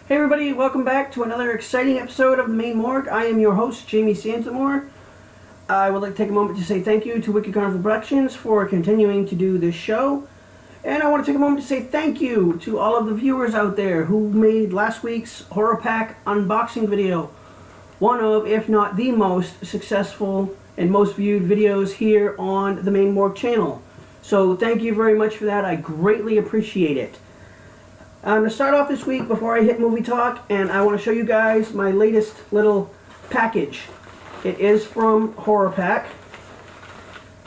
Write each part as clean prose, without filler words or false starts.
Hey everybody, welcome back to another exciting episode of the Maine Morgue. I am your host, Jamie Santamore. I would like to take a moment to say thank you to Wicked Carnival Productions for continuing to do this show. And I want to take a moment to say thank you to all of the viewers out there who made last week's Horror Pack unboxing video one of, if not the most successful and most viewed videos here on the Maine Morgue channel. So thank you very much for that. I greatly appreciate it. I'm going to start off this week before I hit movie talk, and I want to show you guys my latest little package. It is from Horror Pack.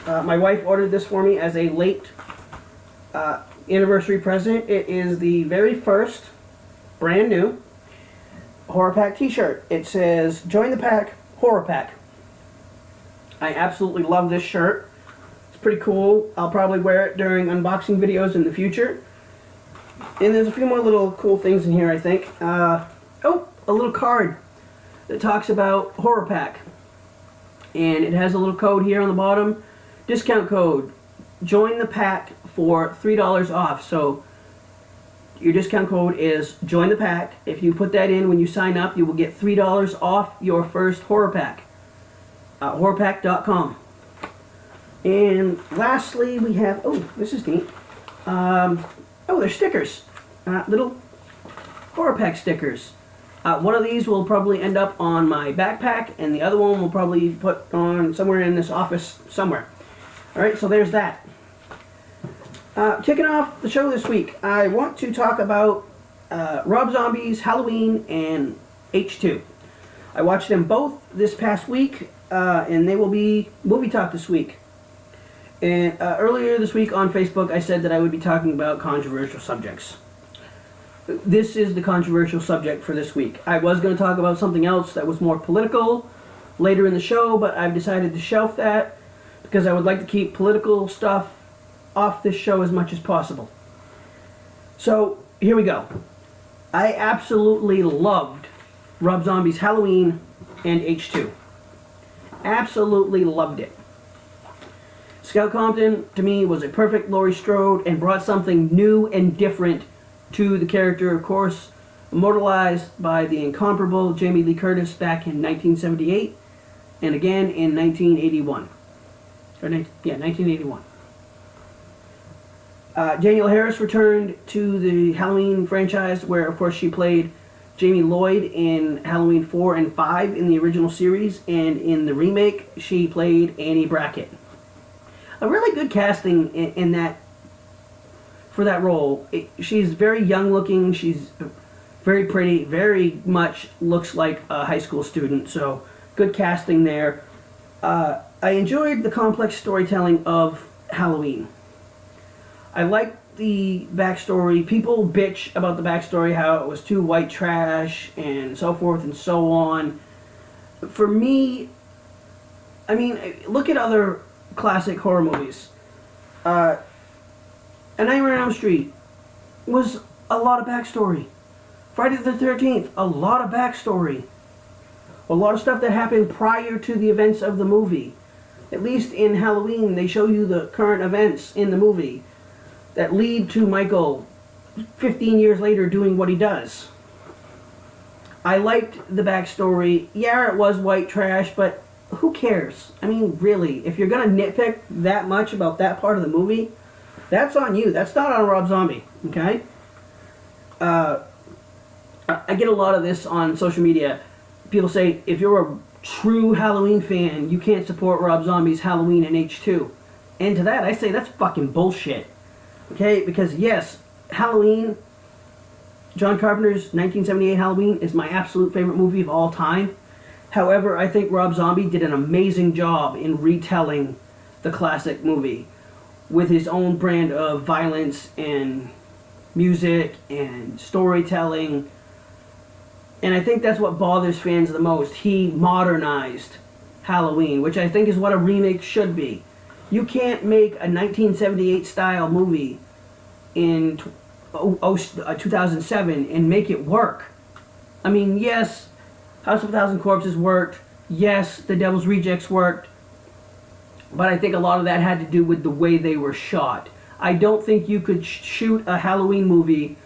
My wife ordered this for me as a late anniversary present. It is the very first, brand new, Horror Pack t-shirt. It says, "Join the pack, Horror Pack." I absolutely love this shirt. It's pretty cool. I'll probably wear it during unboxing videos in the future. And there's a few more little cool things in here, I think. A little card that talks about Horror Pack. And it has a little code here on the bottom. Discount code. Join the pack for $3 off. So your discount code is Join the Pack. If you put that in when you sign up, you will get $3 off your first Horror Pack. Horrorpack.com. And lastly, we have... Oh, this is neat. They're stickers. Little Horror Pack stickers. One of these will probably end up on my backpack, and the other one will probably put on somewhere in this office somewhere. Alright, so there's that. Kicking off the show this week, I want to talk about Rob Zombie's Halloween and H2. I watched them both this past week, and they will be movie talk this week. And earlier this week on Facebook, I said that I would be talking about controversial subjects. This is the controversial subject for this week. I was going to talk about something else that was more political later in the show, but I've decided to shelf that because I would like to keep political stuff off this show as much as possible. So, here we go. I absolutely loved Rob Zombie's Halloween and H2. Absolutely loved it. Scout Compton, to me, was a perfect Laurie Strode and brought something new and different to the character, of course, immortalized by the incomparable Jamie Lee Curtis back in 1978 and again in 1981. 1981. Danielle Harris returned to the Halloween franchise, where, of course, she played Jamie Lloyd in Halloween 4 and 5 in the original series, and in the remake, she played Annie Brackett. A really good casting in that, for that role. She's very young looking, she's very pretty, very much looks like a high school student, so good casting there. I enjoyed the complex storytelling of Halloween. I liked the backstory. People bitch about the backstory, how it was too white trash and so forth and so on. For me, I mean, look at other classic horror movies. A Nightmare on Elm Street was a lot of backstory. Friday the 13th, a lot of backstory. A lot of stuff that happened prior to the events of the movie. At least in Halloween, they show you the current events in the movie that lead to Michael 15 years later doing what he does. I liked the backstory. Yeah, it was white trash, but who cares? I mean, really, if you're going to nitpick that much about that part of the movie, that's on you. That's not on Rob Zombie, okay? I get a lot of this on social media. People say, if you're a true Halloween fan, you can't support Rob Zombie's Halloween and H2. And to that, I say that's fucking bullshit. Okay? Because, yes, Halloween, John Carpenter's 1978 Halloween is my absolute favorite movie of all time. However, I think Rob Zombie did an amazing job in retelling the classic movie with his own brand of violence and music and storytelling. And I think that's what bothers fans the most. He modernized Halloween, which I think is what a remake should be. You can't make a 1978 style movie in 2007 and make it work. I mean, yes, House of a Thousand Corpses worked. Yes, The Devil's Rejects worked. But I think a lot of that had to do with the way they were shot. I don't think you could shoot a Halloween movie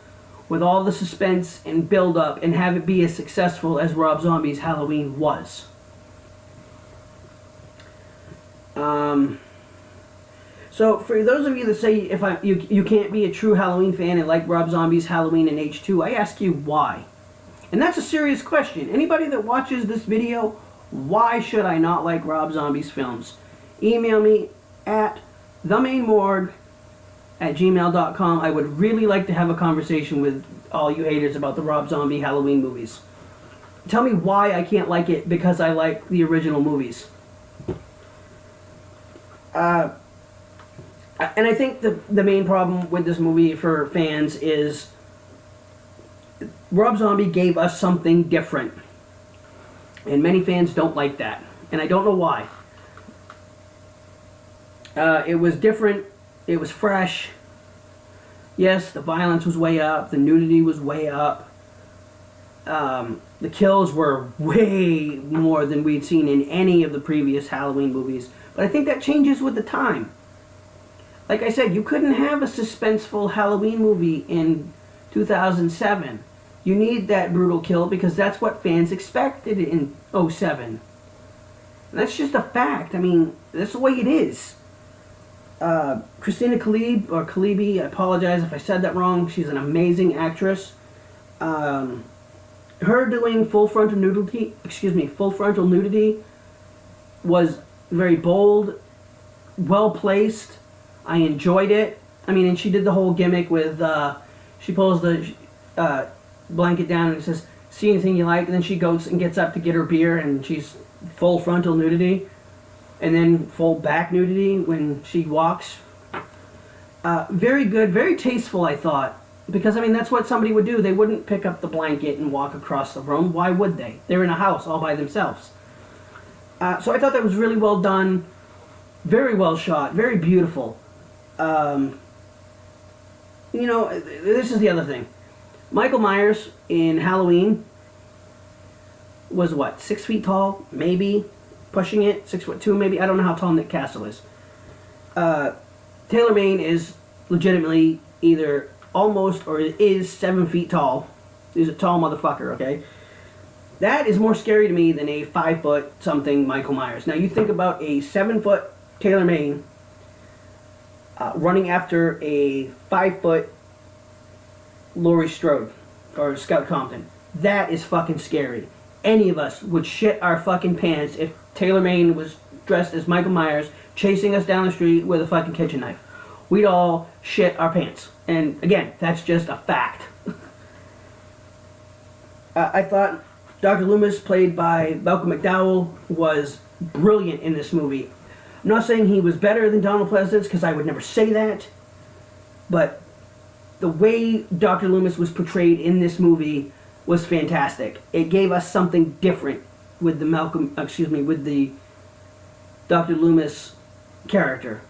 with all the suspense and build up and have it be as successful as Rob Zombie's Halloween was. So for those of you that say you can't be a true Halloween fan and like Rob Zombie's Halloween in H2, I ask you why. And that's a serious question. Anybody that watches this video, why should I not like Rob Zombie's films? Email me at themainmorgue@gmail.com. I would really like to have a conversation with all you haters about the Rob Zombie Halloween movies. Tell me why I can't like it because I like the original movies. And I think the main problem with this movie for fans is Rob Zombie gave us something different. And many fans don't like that. And I don't know why. It was different. It was fresh. Yes, the violence was way up. The nudity was way up. The kills were way more than we'd seen in any of the previous Halloween movies. But I think that changes with the time. Like I said, you couldn't have a suspenseful Halloween movie in 2007. You need that brutal kill because that's what fans expected in 2007. And that's just a fact. I mean, that's the way it is. Christina Kalibi, I apologize if I said that wrong. She's an amazing actress. Her doing full frontal nudity was very bold, well placed. I enjoyed it. I mean, and she did the whole gimmick with, she pulls the blanket down and says, "See anything you like?" And then she goes and gets up to get her beer, and she's full frontal nudity. And then full back nudity when she walks. Very good, very tasteful, I thought. Because, I mean, that's what somebody would do. They wouldn't pick up the blanket and walk across the room. Why would they? They're in a house all by themselves. So I thought that was really well done. Very well shot. Very beautiful. You know, this is the other thing. Michael Myers in Halloween was what, 6 feet tall? Maybe. Pushing it, 6'2", maybe. I don't know how tall Nick Castle is. Taylor Maine is legitimately either almost or is 7 feet tall. He's a tall motherfucker, okay? That is more scary to me than a 5 foot something Michael Myers. Now you think about a 7 foot Taylor Maine running after a 5 foot Laurie Strode or Scout Compton. That is fucking scary. Any of us would shit our fucking pants if Taylor Maine was dressed as Michael Myers chasing us down the street with a fucking kitchen knife. We'd all shit our pants. And again, that's just a fact. I thought Dr. Loomis, played by Malcolm McDowell, was brilliant in this movie. I'm not saying he was better than Donald Pleasance, because I would never say that. But the way Dr. Loomis was portrayed in this movie was fantastic. It gave us something different with with the Dr. Loomis character.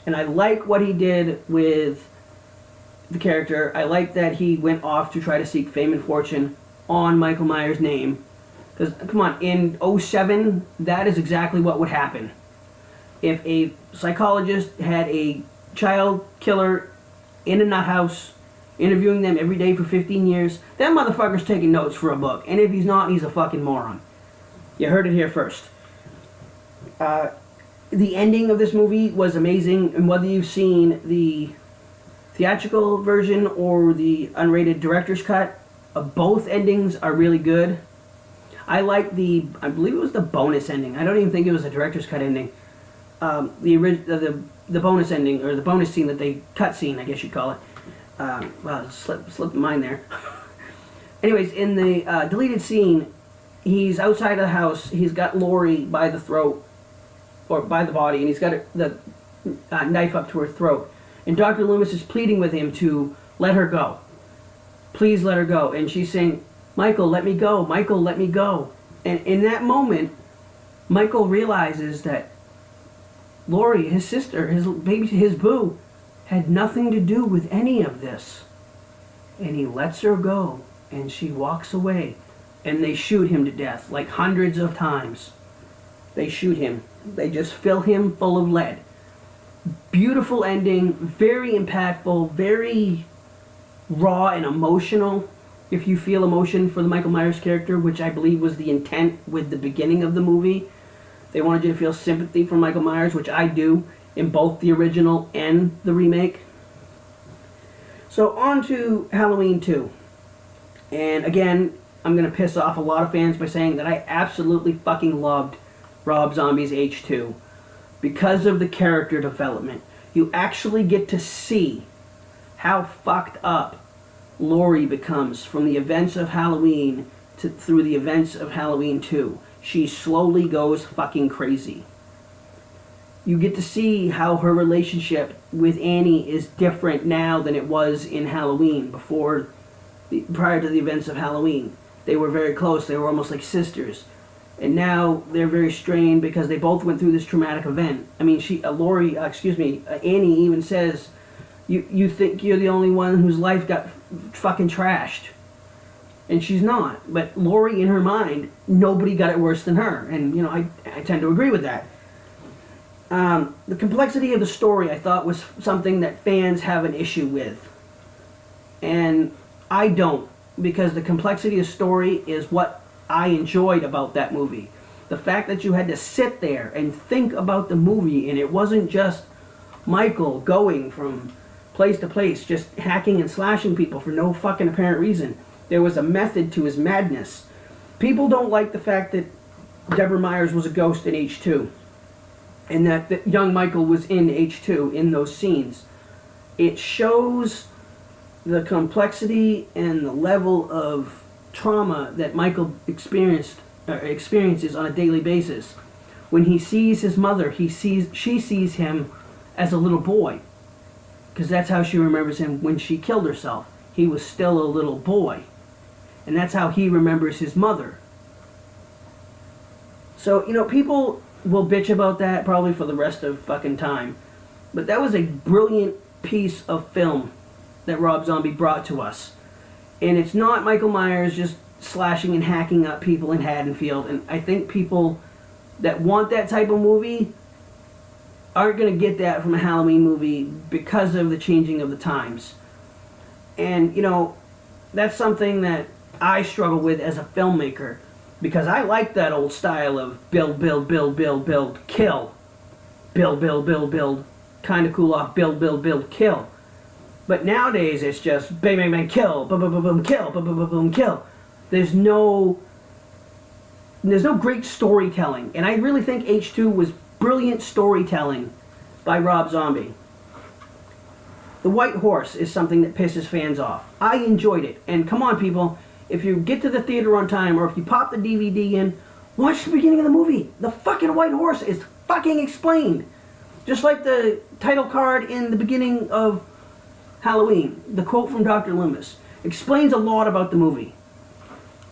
And I like what he did with the character. I like that he went off to try to seek fame and fortune on Michael Myers' name. Because, come on, in 2007, that is exactly what would happen. If a psychologist had a child killer in a nut house, interviewing them every day for 15 years, that motherfucker's taking notes for a book. And if he's not, he's a fucking moron. You heard it here first. The ending of this movie was amazing, and whether you've seen the theatrical version or the unrated director's cut, both endings are really good. I like I believe it was the bonus ending. I don't even think it was a director's cut ending. The bonus ending, or the bonus scene that they cut scene, I guess you'd call it. Well, it slipped mine there. Anyways, in the deleted scene, he's outside of the house. He's got Laurie by the throat, or by the body, and he's got the knife up to her throat. And Dr. Loomis is pleading with him to let her go. Please let her go. And she's saying, "Michael, let me go. Michael, let me go." And in that moment, Michael realizes that Laurie, his sister, his baby, his boo, had nothing to do with any of this. And he lets her go, and she walks away, and they shoot him to death, like hundreds of times. They shoot him. They just fill him full of lead. Beautiful ending, very impactful, very raw and emotional. If you feel emotion for the Michael Myers character, which I believe was the intent with the beginning of the movie, they wanted you to feel sympathy for Michael Myers, which I do in both the original and the remake. So on to Halloween 2. And again, I'm going to piss off a lot of fans by saying that I absolutely fucking loved Rob Zombie's H2 because of the character development. You actually get to see how fucked up Laurie becomes from the events of Halloween through the events of Halloween 2. She slowly goes fucking crazy. You get to see how her relationship with Annie is different now than it was in Halloween, prior to the events of Halloween. They were very close. They were almost like sisters. And now they're very strained because they both went through this traumatic event. I mean, Annie even says, you think you're the only one whose life got fucking trashed. And she's not. But Laurie, in her mind, nobody got it worse than her. And, you know, I tend to agree with that. The complexity of the story, I thought, was something that fans have an issue with. And I don't. Because the complexity of the story is what I enjoyed about that movie. The fact that you had to sit there and think about the movie, and it wasn't just Michael going from place to place, just hacking and slashing people for no fucking apparent reason. There was a method to his madness. People don't like the fact that Deborah Myers was a ghost in H2, and that young Michael was in H2 in those scenes. It shows the complexity and the level of trauma that Michael experiences on a daily basis. When he sees his mother, she sees him as a little boy, because that's how she remembers him when she killed herself. He was still a little boy, and that's how he remembers his mother. So, you know, people will bitch about that probably for the rest of fucking time, but that was a brilliant piece of film that Rob Zombie brought to us. And it's not Michael Myers just slashing and hacking up people in Haddonfield. And I think people that want that type of movie aren't going to get that from a Halloween movie because of the changing of the times. And, you know, that's something that I struggle with as a filmmaker, because I like that old style of build, build, build, build, build, kill. Build, build, build, build, kind of cool off, build, build, build, kill. But nowadays it's just bang, bang, bang, kill, boom, boom, boom, boom, kill, boom, boom, boom, boom, kill. There's no great storytelling. And I really think H2 was brilliant storytelling by Rob Zombie. The White Horse is something that pisses fans off. I enjoyed it. And come on, people, if you get to the theater on time, or if you pop the DVD in, watch the beginning of the movie. The fucking White Horse is fucking explained. Just like the title card in the beginning of Halloween, the quote from Dr. Loomis explains a lot about the movie.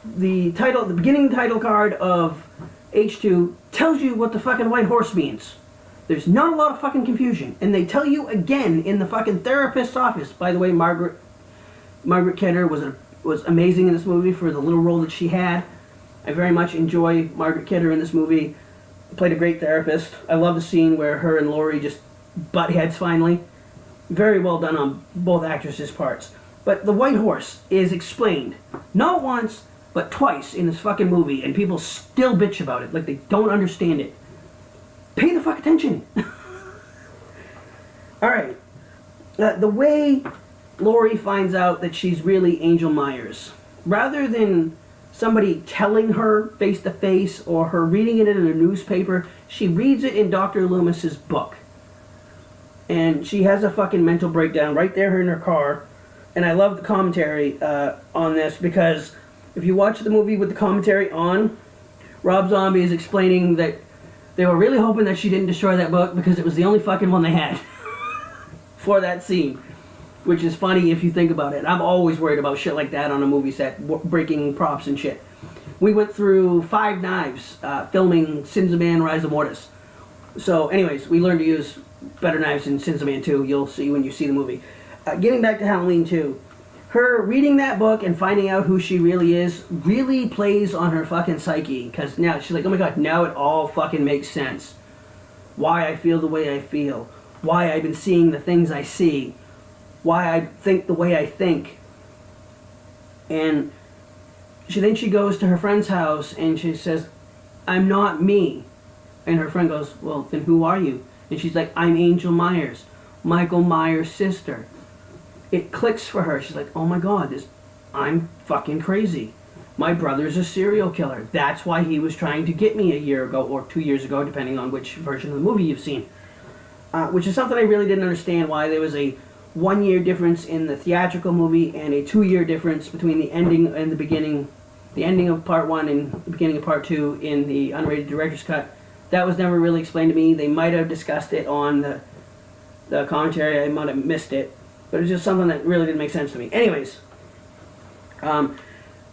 The beginning title card of H2 tells you what the fucking White Horse means. There's not a lot of fucking confusion, and they tell you again in the fucking therapist's office. By the way, Margaret Kidder was amazing in this movie for the little role that she had. I very much enjoy Margaret Kidder in this movie. Played a great therapist. I love the scene where her and Laurie just butt heads finally. Very well done on both actresses' parts. But the White Horse is explained, not once, but twice in this fucking movie, and people still bitch about it, like they don't understand it. Pay the fuck attention. Alright. The way Laurie finds out that she's really Angel Myers, rather than somebody telling her face to face or her reading it in a newspaper, she reads it in Dr. Loomis's book. And she has a fucking mental breakdown right there in her car. And I love the commentary on this, because if you watch the movie with the commentary on, Rob Zombie is explaining that they were really hoping that she didn't destroy that book because it was the only fucking one they had for that scene. Which is funny if you think about it. I'm always worried about shit like that on a movie set, breaking props and shit. We went through 5 knives filming Sins of Man, Rise of Mortis. So anyways, we learned to use better knives in Sins of Man 2. You'll see when you see the movie. Getting back to Halloween 2. Her reading that book and finding out who she really is really plays on her fucking psyche. Because now she's like, oh my god, now it all fucking makes sense. Why I feel the way I feel. Why I've been seeing the things I see. Why I think the way I think. And she goes to her friend's house and she says, "I'm not me." And her friend goes, "Well, then who are you?" And she's like, "I'm Angel Myers, Michael Myers' sister." It clicks for her. She's like, "Oh my God, I'm fucking crazy. My brother's a serial killer. That's why he was trying to get me a year ago or 2 years ago, depending on which version of the movie you've seen." Which is something I really didn't understand, why there was a 1 year difference in the theatrical movie and a 2 year difference between the ending and the beginning, the ending of part 1 and the beginning of part 2 in the unrated director's cut. That was never really explained to me. They might have discussed it on the commentary. I might have missed it. But it's just something that really didn't make sense to me. Anyways,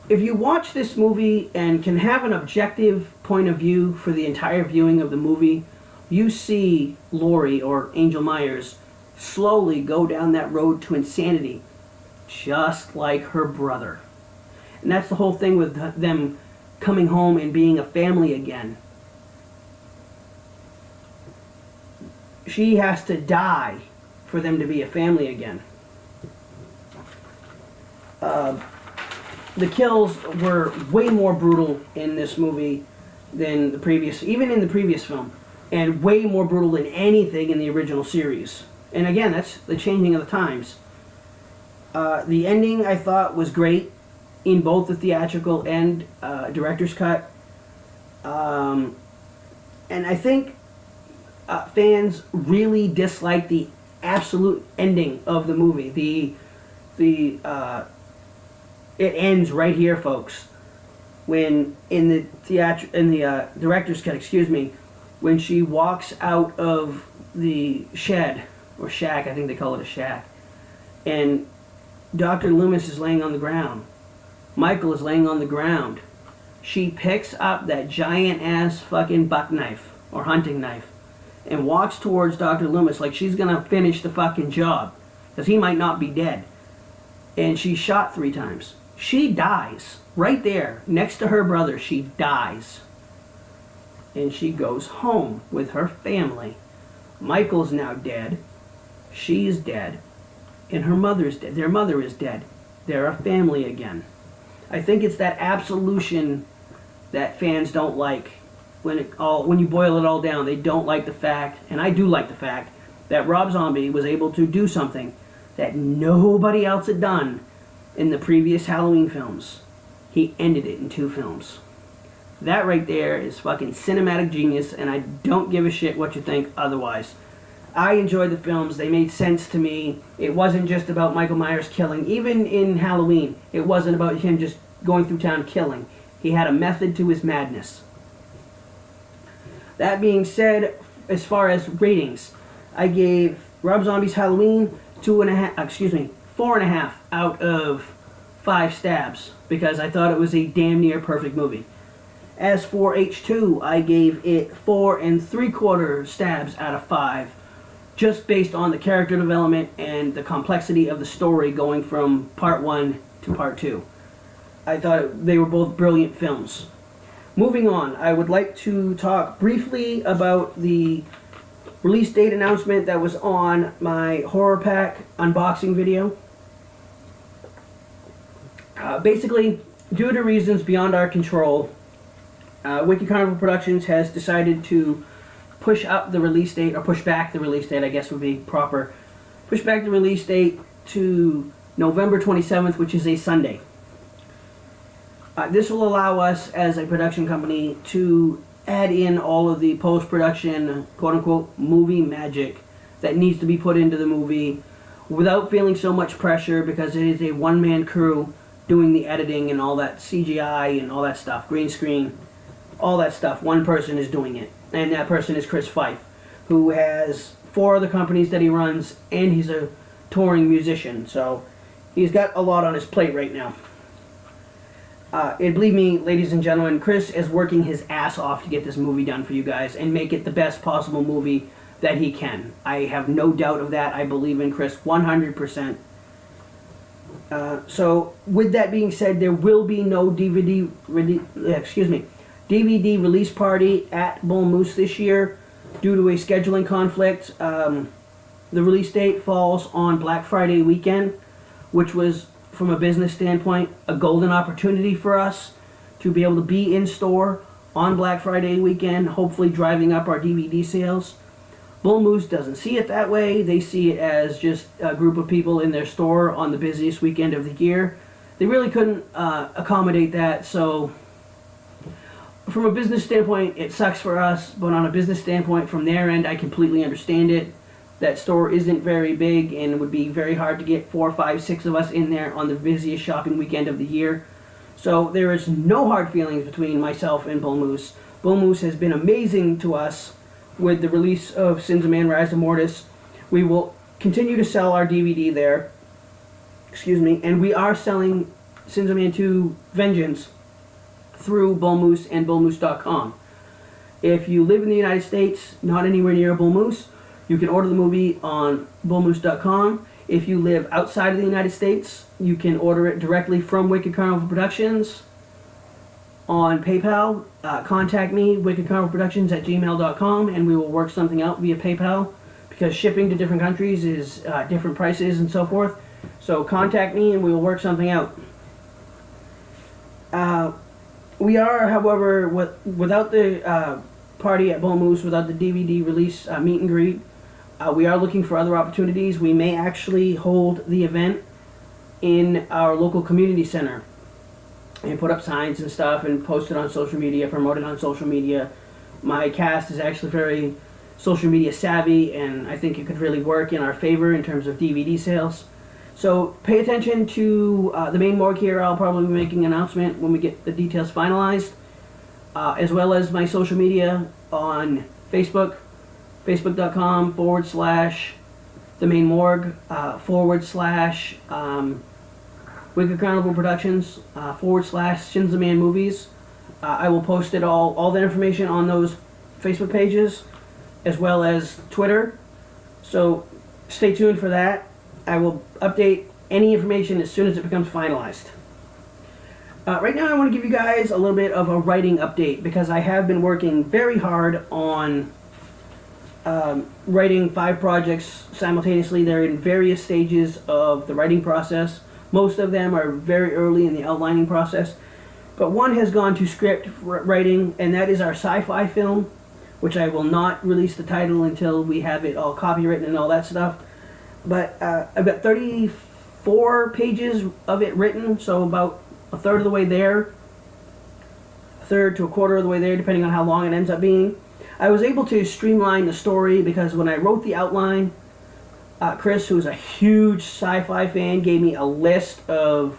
if you watch this movie and can have an objective point of view for the entire viewing of the movie, you see Laurie, or Angel Myers, slowly go down that road to insanity, just like her brother. And that's the whole thing with them coming home and being a family again. She has to die for them to be a family again. The kills were way more brutal in this movie than the previous, even in the previous film, and way more brutal than anything in the original series. And again, that's the changing of the times. The ending, I thought, was great in both the theatrical and director's cut. And I think fans really disliked the absolute ending of the movie. It ends right here, folks. When in the director's cut, when she walks out of the shed or shack, I think they call it a shack, and Dr. Loomis is laying on the ground. Michael is laying on the ground. She picks up that giant ass fucking buck knife or hunting knife and walks towards Dr. Loomis like she's gonna finish the fucking job, because he might not be dead. And she's shot 3 times. She dies right there next to her brother. She dies. And she goes home with her family. Michael's now dead. She's dead. And her mother's dead. Their mother is dead. They're a family again. I think it's that absolution that fans don't like. When you boil it all down, they don't like the fact, and I do like the fact, that Rob Zombie was able to do something that nobody else had done in the previous Halloween films. He ended it in 2 films. That right there is fucking cinematic genius, and I don't give a shit what you think otherwise. I enjoyed the films. They made sense to me. It wasn't just about Michael Myers killing. Even in Halloween, it wasn't about him just going through town killing. He had a method to his madness. That being said, as far as ratings, I gave Rob Zombie's Halloween 4.5 out of 5 stabs, because I thought it was a damn near perfect movie. As for H2, I gave it 4 3/4 stabs out of 5, just based on the character development and the complexity of the story going from part 1 to part 2. I thought they were both brilliant films. Moving on, I would like to talk briefly about the release date announcement that was on my Horror Pack unboxing video. Basically, due to reasons beyond our control, Wicked Carnival Productions has decided to push up the release date, or push back the release date, I guess would be proper. Push back the release date to November 27th, which is a Sunday. This will allow us as a production company to add in all of the post-production, quote-unquote, movie magic that needs to be put into the movie without feeling so much pressure, because it is a one-man crew doing the editing and all that CGI and all that stuff, green screen, all that stuff. One person is doing it, and that person is Chris Fife, who has 4 other companies that he runs, and he's a touring musician, so he's got a lot on his plate right now. And believe me, ladies and gentlemen, Chris is working his ass off to get this movie done for you guys and make it the best possible movie that he can. I have no doubt of that. I believe in Chris 100%. So, with that being said, there will be no DVD release party at Bull Moose this year due to a scheduling conflict. The release date falls on Black Friday weekend, which was from a business standpoint, a golden opportunity for us to be able to be in store on Black Friday weekend, hopefully driving up our DVD sales. Bull Moose doesn't see it that way. They see it as just a group of people in their store on the busiest weekend of the year. They really couldn't accommodate that, so from a business standpoint, it sucks for us, but on a business standpoint, from their end, I completely understand it. That store isn't very big, and it would be very hard to get 4, 5, 6 of us in there on the busiest shopping weekend of the year. So there is no hard feelings between myself and Bull Moose. Bull Moose has been amazing to us with the release of Sins of Man, Rise of Mortis. We will continue to sell our DVD there. Excuse me. And we are selling Sins of Man 2 Vengeance through Bull Moose and bullmoose.com. If you live in the United States, not anywhere near Bull Moose, you can order the movie on bullmoose.com. If you live outside of the United States, you can order it directly from Wicked Carnival Productions on PayPal. Contact me, wickedcarnivalproductions@gmail.com, and we will work something out via PayPal, because shipping to different countries is different prices and so forth. So contact me and we will work something out. We are, however, without the party at Bull Moose, without the DVD release meet and greet, we are looking for other opportunities. We may actually hold the event in our local community center and put up signs and stuff and post it on social media, promote it on social media. My cast is actually very social media savvy, and I think it could really work in our favor in terms of DVD sales. So pay attention to the Maine Morgue here. I'll probably be making an announcement when we get the details finalized, as well as my social media on Facebook, facebook.com/the Maine Morgue, / Wicked Carnival Productions, / Shins of Man Movies. I will post it all the information on those Facebook pages, as well as Twitter. So stay tuned for that. I will update any information as soon as it becomes finalized. Right now I want to give you guys a little bit of a writing update, because I have been working very hard on writing 5 projects simultaneously. They're in various stages of the writing process. Most of them are very early in the outlining process, but one has gone to script writing, and that is our sci-fi film, which I will not release the title until we have it all copywritten and all that stuff. But I've got 34 pages of it written, so about a third of the way there, a third to a quarter of the way there, depending on how long it ends up being. I was able to streamline the story because when I wrote the outline, Chris, who's a huge sci-fi fan, gave me a list of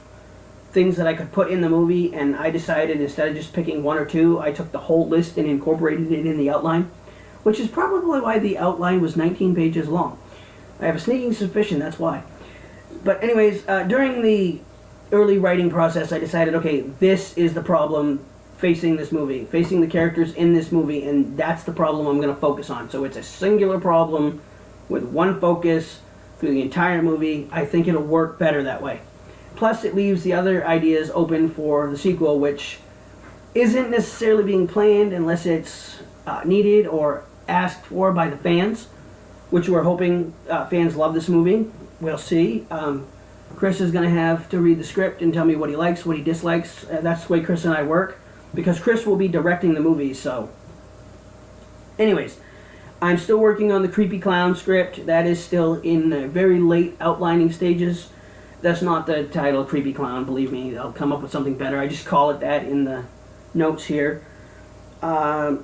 things that I could put in the movie, and I decided instead of just picking 1 or 2, I took the whole list and incorporated it in the outline, which is probably why the outline was 19 pages long. I have a sneaking suspicion that's why. But anyways, during the early writing process, I decided, okay, this is the problem facing this movie, facing the characters in this movie, and that's the problem I'm going to focus on. So it's a singular problem with one focus through the entire movie. I think it'll work better that way. Plus, it leaves the other ideas open for the sequel, which isn't necessarily being planned unless it's needed or asked for by the fans, which we're hoping fans love this movie. We'll see. Chris is going to have to read the script and tell me what he likes, what he dislikes. That's the way Chris and I work, because Chris will be directing the movie. So anyways, I'm still working on the Creepy Clown script. That is still in the very late outlining stages. That's not the title, Creepy Clown, believe me. I'll come up with something better. I just call it that in the notes here. I've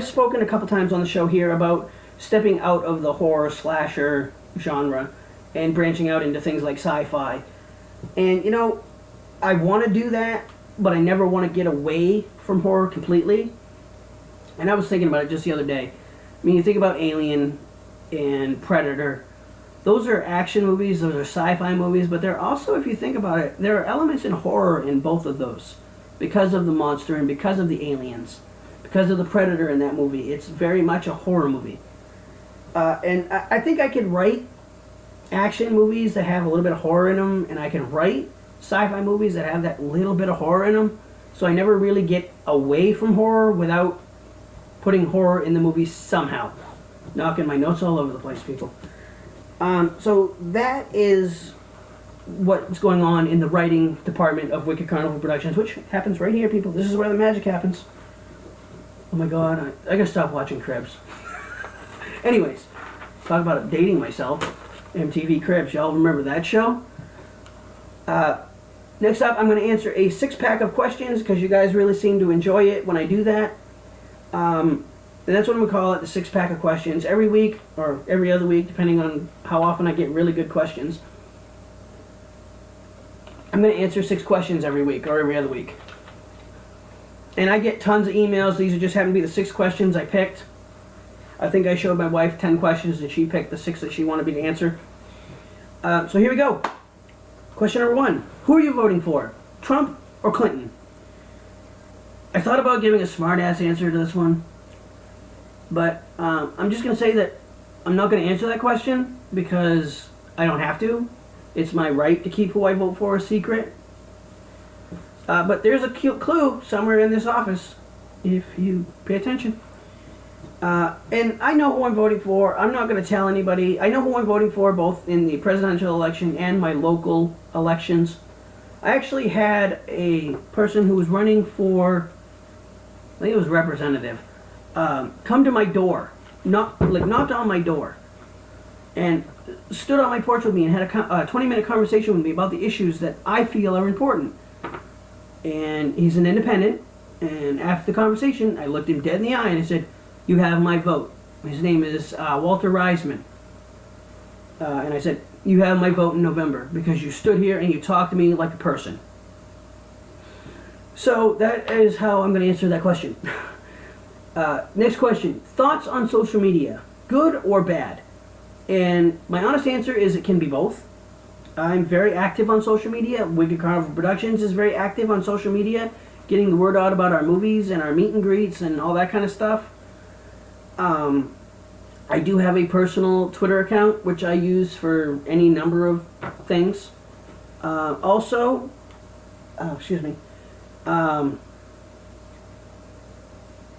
spoken a couple times on the show here about stepping out of the horror slasher genre and branching out into things like sci-fi. And, you know, I want to do that, but I never want to get away from horror completely. And I was thinking about it just the other day. I mean, you think about Alien and Predator. Those are action movies, those are sci-fi movies, but they're also, if you think about it, there are elements in horror in both of those. Because of the monster and because of the aliens. Because of the Predator in that movie. It's very much a horror movie. And I think I could write action movies that have a little bit of horror in them, and I can write sci-fi movies that have that little bit of horror in them. So I never really get away from horror without putting horror in the movie somehow. Knocking my notes all over the place, people. So that is what's going on in the writing department of Wicked Carnival Productions, which happens right here, people. This is where the magic happens. Oh my god, I gotta stop watching Cribs. Anyways, talk about dating myself. MTV Cribs, y'all remember that show? Next up, I'm going to answer a 6-pack of questions because you guys really seem to enjoy it when I do that. And that's what I'm going to call it, the 6-pack of questions. Every week, or every other week, depending on how often I get really good questions. I'm going to answer 6 questions every week, or every other week. And I get tons of emails. These are just happen to be the 6 questions I picked. I think I showed my wife 10 questions and she picked the 6 that she wanted me to answer. So here we go. Question number 1. Who are you voting for? Trump or Clinton? I thought about giving a smart-ass answer to this one. But I'm just going to say that I'm not going to answer that question because I don't have to. It's my right to keep who I vote for a secret. But there's a cute clue somewhere in this office if you pay attention. And I know who I'm voting for. I'm not going to tell anybody. I know who I'm voting for both in the presidential election and my local elections. I actually had a person who was running for, I think it was representative, come to my door, knocked on my door, and stood on my porch with me and had a 20-minute conversation with me about the issues that I feel are important. And he's an independent, and after the conversation, I looked him dead in the eye and I said, "You have my vote." His name is Walter Reisman. And I said, "You have my vote in November because you stood here and you talked to me like a person." So that is how I'm going to answer that question. Next question. Thoughts on social media, good or bad? And my honest answer is it can be both. I'm very active on social media. Wicked Carnival Productions is very active on social media, getting the word out about our movies and our meet and greets and all that kind of stuff. I do have a personal Twitter account, which I use for any number of things. Also,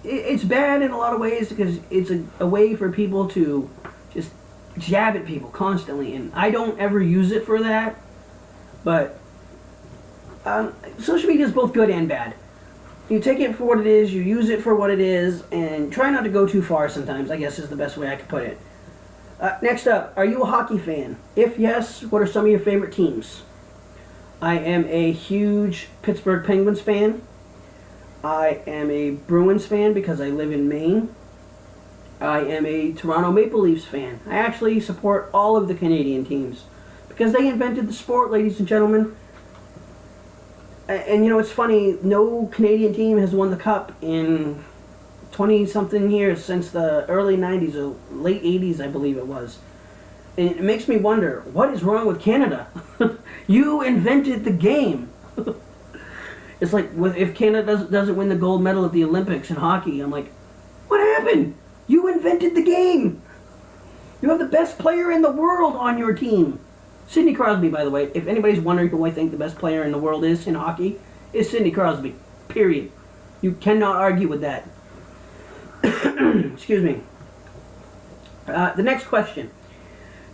it's bad in a lot of ways because it's a way for people to just jab at people constantly, and I don't ever use it for that. But social media is both good and bad. You take it for what it is, you use it for what it is, and try not to go too far sometimes, I guess is the best way I could put it. Next up, are you a hockey fan? If yes, what are some of your favorite teams? I am a huge Pittsburgh Penguins fan. I am a Bruins fan because I live in Maine. I am a Toronto Maple Leafs fan. I actually support all of the Canadian teams because they invented the sport, ladies and gentlemen. And you know, it's funny, no Canadian team has won the Cup in 20-something years, since the early 90s, or late 80s, I believe it was. And it makes me wonder, what is wrong with Canada? You invented the game. It's like, if Canada doesn't win the gold medal at the Olympics in hockey, I'm like, what happened? You invented the game. You have the best player in the world on your team. Sidney Crosby, by the way, if anybody's wondering who I think the best player in the world is in hockey, is Sidney Crosby. Period. You cannot argue with that. Excuse me. The next question.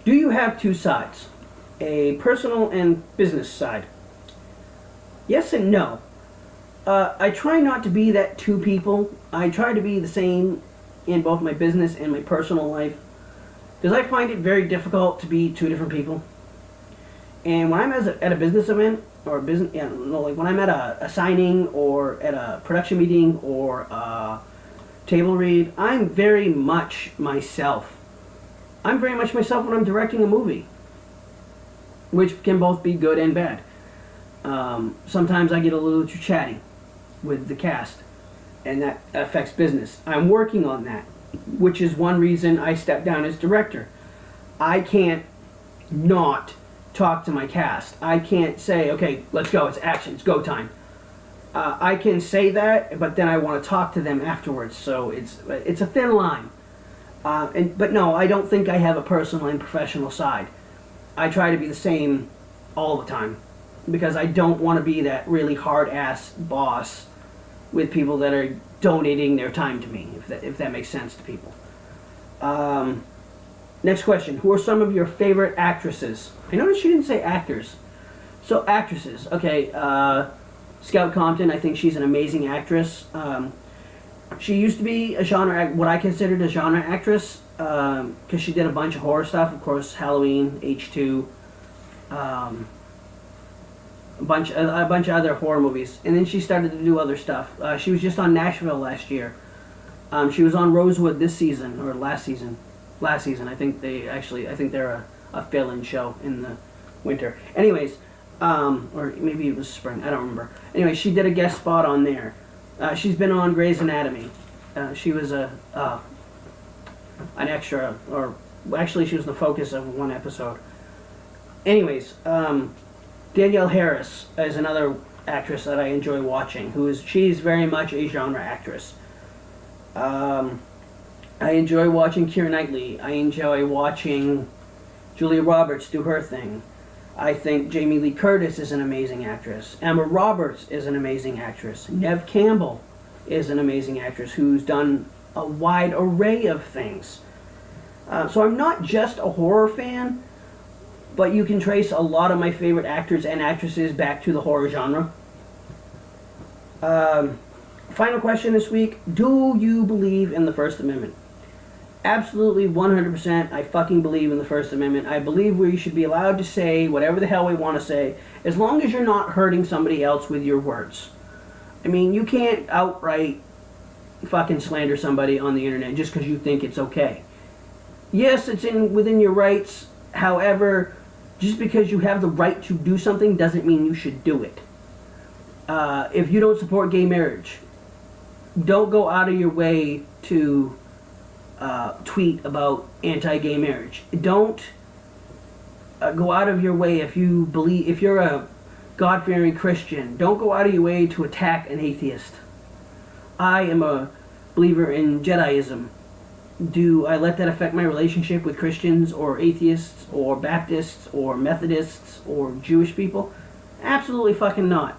Do you have two sides? A personal and business side? Yes and no. I try not to be that two people. I try to be the same in both my business and my personal life, because I find it very difficult to be two different people. And when I'm at a business event, or business, like when I'm at a signing, or at a production meeting, or a table read, I'm very much myself. I'm very much myself when I'm directing a movie, which can both be good and bad. Sometimes I get a little too chatty with the cast, and that affects business. I'm working on that, which is one reason I stepped down as director. I can't not talk to my cast. I can't say, okay, let's go, it's action, it's go time. I can say that, but then I want to talk to them afterwards, so it's a thin line. But no, I don't think I have a personal and professional side. I try to be the same all the time, because I don't want to be that really hard-ass boss with people that are donating their time to me, if that makes sense to people. Next question. Who are some of your favorite actresses? I noticed she didn't say actors. So actresses, okay. Scout Compton, I think she's an amazing actress. She used to be a genre, what I considered a genre actress, because she did a bunch of horror stuff. Of course, Halloween, H2, a bunch of other horror movies, and then she started to do other stuff. She was just on Nashville last year. She was on Rosewood this season or last season. Last season, I think they're a fill-in show in the winter. Anyways, or maybe it was spring. I don't remember. Anyway, she did a guest spot on there. She's been on Grey's Anatomy. She was an extra, or actually, she was the focus of one episode. Anyways, Danielle Harris is another actress that I enjoy watching. She's very much a genre actress. I enjoy watching Keira Knightley. I enjoy watching Julia Roberts do her thing. I think Jamie Lee Curtis is an amazing actress. Emma Roberts is an amazing actress. Neve Campbell is an amazing actress who's done a wide array of things. So I'm not just a horror fan, but you can trace a lot of my favorite actors and actresses back to the horror genre. Final question this week. Do you believe in the First Amendment? Absolutely 100% I fucking believe in the First Amendment. I believe we should be allowed to say whatever the hell we want to say, as long as you're not hurting somebody else with your words. I mean, you can't outright fucking slander somebody on the internet just because you think it's okay. Yes, it's within your rights. However, just because you have the right to do something doesn't mean you should do it. If you don't support gay marriage, don't go out of your way to tweet about anti-gay marriage. Don't go out of your way if you're a God-fearing Christian. Don't go out of your way to attack an atheist. I am a believer in Jediism. Do I let that affect my relationship with Christians or atheists or Baptists or Methodists or Jewish people? Absolutely fucking not.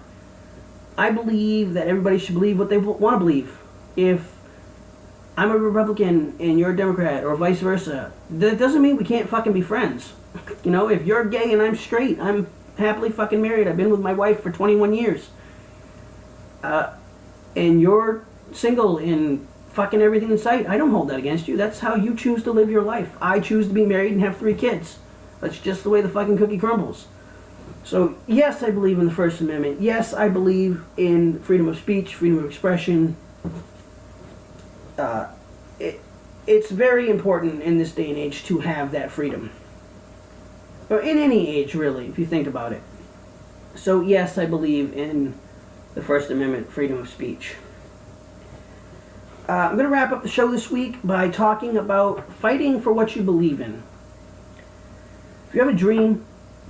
I believe that everybody should believe what they want to believe. If I'm a Republican and you're a Democrat or vice versa, that doesn't mean we can't fucking be friends. You know, if you're gay and I'm straight, I'm happily fucking married. I've been with my wife for 21 years. And you're single and fucking everything in sight, I don't hold that against you. That's how you choose to live your life. I choose to be married and have 3 kids. That's just the way the fucking cookie crumbles. So, yes, I believe in the First Amendment. Yes, I believe in freedom of speech, freedom of expression. It's very important in this day and age to have that freedom. Or in any age, really, if you think about it. So, yes, I believe in the First Amendment, freedom of speech. I'm going to wrap up the show this week by talking about fighting for what you believe in. If you have a dream,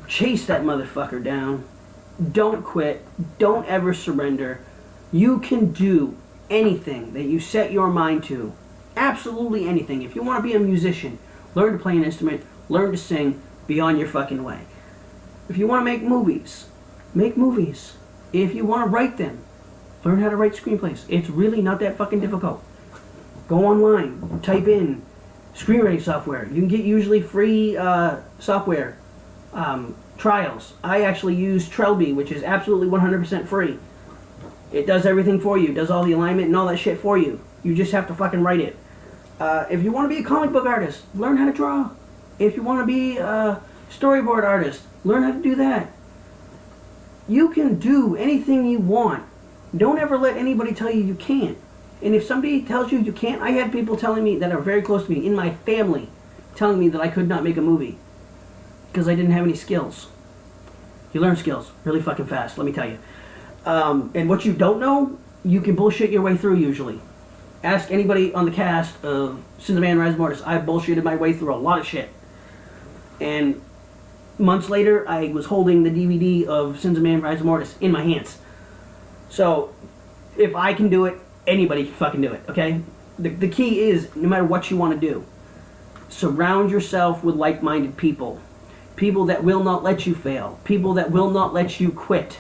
chase that motherfucker down. Don't quit. Don't ever surrender. You can do anything that you set your mind to. Absolutely anything. If you want to be a musician, learn to play an instrument, learn to sing, be on your fucking way. If you want to make movies, make movies. If you want to write them, learn how to write screenplays. It's really not that fucking difficult. Go online, type in screenwriting software. You can get usually free software trials. I actually use Trelby, which is absolutely 100% free. It does everything for you. It does all the alignment and all that shit for you. You just have to fucking write it. If you want to be a comic book artist, learn how to draw. If you want to be a storyboard artist, learn how to do that. You can do anything you want. Don't ever let anybody tell you you can't. And if somebody tells you you can't, I had people telling me that are very close to me, in my family, telling me that I could not make a movie because I didn't have any skills. You learn skills really fucking fast, let me tell you. And what you don't know, you can bullshit your way through usually. Ask anybody on the cast of Sins of Man, Rise of Mortis. I bullshitted my way through a lot of shit. And months later, I was holding the DVD of Sins of Man, Rise of Mortis in my hands. So, if I can do it, anybody can fucking do it, okay? The key is, no matter what you want to do, surround yourself with like-minded people. People that will not let you fail. People that will not let you quit.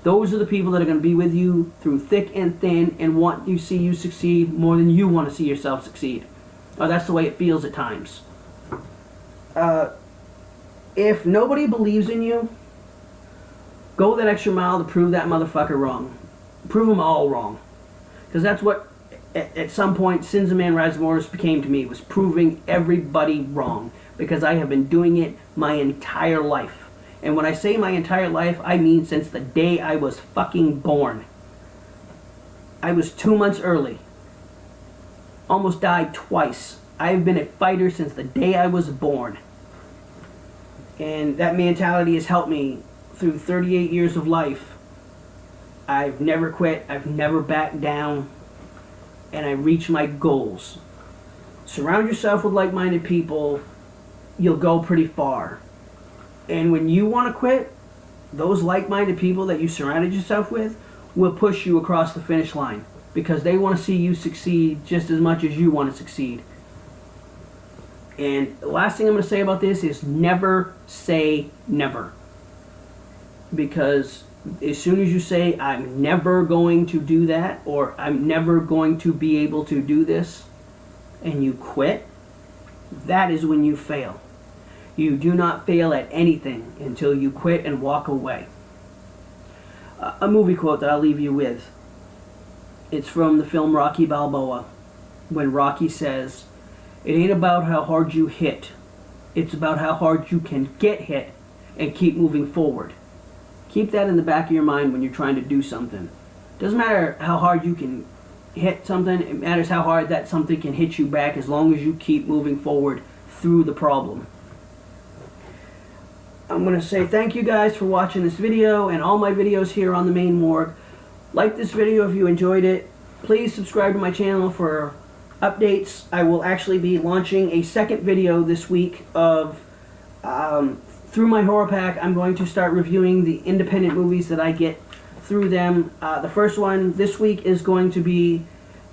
Those are the people that are going to be with you through thick and thin and want to see you succeed more than you want to see yourself succeed. Or that's the way it feels at times. If nobody believes in you, Go that extra mile to prove that motherfucker wrong. Prove them all wrong. Because that's what, at some point, Sins of Man Rise of Mortis became to me, was proving everybody wrong. Because I have been doing it my entire life. And when I say my entire life, I mean since the day I was fucking born. I was 2 months early. Almost died twice. I've been a fighter since the day I was born. And that mentality has helped me through 38 years of life. I've never quit. I've never backed down. And I reach my goals. Surround yourself with like-minded people. You'll go pretty far. And when you want to quit, those like-minded people that you surrounded yourself with will push you across the finish line. Because they want to see you succeed just as much as you want to succeed. And the last thing I'm going to say about this is never say never. Because as soon as you say, I'm never going to do that, or I'm never going to be able to do this, and you quit, that is when you fail. You do not fail at anything until you quit and walk away. A movie quote that I'll leave you with. It's from the film Rocky Balboa, when Rocky says, "It ain't about how hard you hit. It's about how hard you can get hit and keep moving forward." Keep that in the back of your mind when you're trying to do something. Doesn't matter how hard you can hit something. It matters how hard that something can hit you back, as long as you keep moving forward through the problem. I'm going to say thank you guys for watching this video and all my videos here on the Maine Morgue. Like this video if you enjoyed it. Please subscribe to my channel for updates. I will actually be launching a second video this week of through my horror pack. I'm going to start reviewing the independent movies that I get through them. The first one this week is going to be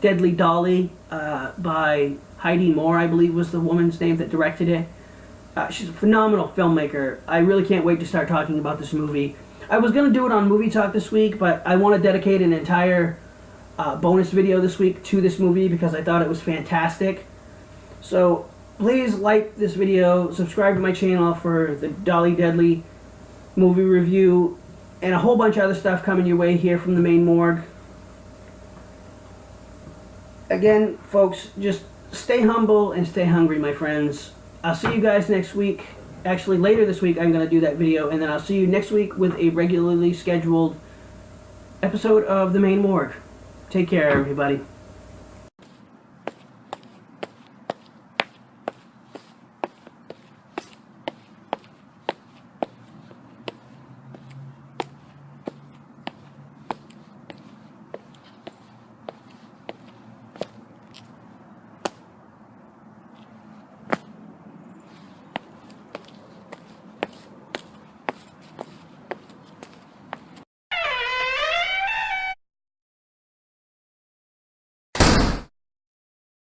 Deadly Dolly by Heidi Moore, I believe was the woman's name that directed it. She's a phenomenal filmmaker. I really can't wait to start talking about this movie. I was going to do it on Movie Talk this week, but I want to dedicate an entire bonus video this week to this movie because I thought it was fantastic. So please like this video, subscribe to my channel for the Dolly Deadly movie review, and a whole bunch of other stuff coming your way here from the Maine Morgue. Again, folks, just stay humble and stay hungry, my friends. I'll see you guys next week. Actually, later this week I'm going to do that video, and then I'll see you next week with a regularly scheduled episode of the Maine Morgue. Take care, everybody.